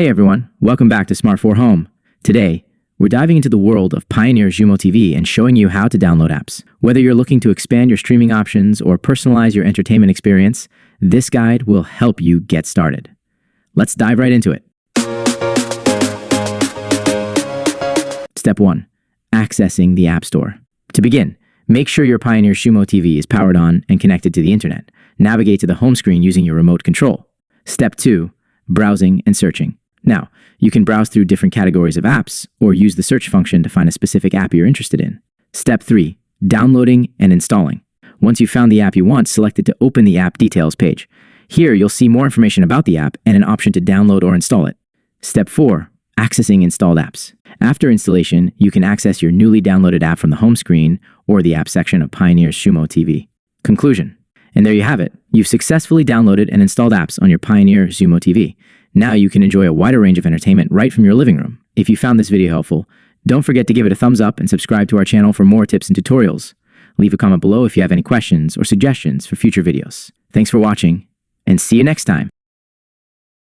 Hey everyone, welcome back to Smart 4 Home. Today, we're diving into the world of Pioneer Xumo TV and showing you how to download apps. Whether you're looking to expand your streaming options or personalize your entertainment experience, this guide will help you get started. Let's dive right into it. Step 1. Accessing the App Store. To begin, make sure your Pioneer Xumo TV is powered on and connected to the internet. Navigate to the home screen using your remote control. Step 2. Browsing and searching. Now, you can browse through different categories of apps or use the search function to find a specific app you're interested in. Step 3. Downloading and installing. Once you've found the app you want, select it to open the app details page. Here, you'll see more information about the app and an option to download or install it. Step 4. Accessing installed apps. After installation, you can access your newly downloaded app from the home screen or the app section of Pioneer Xumo TV. Conclusion. And there you have it. You've successfully downloaded and installed apps on your Pioneer Xumo TV. Now you can enjoy a wider range of entertainment right from your living room. If you found this video helpful, don't forget to give it a thumbs up and subscribe to our channel for more tips and tutorials. Leave a comment below if you have any questions or suggestions for future videos. Thanks for watching, and see you next time.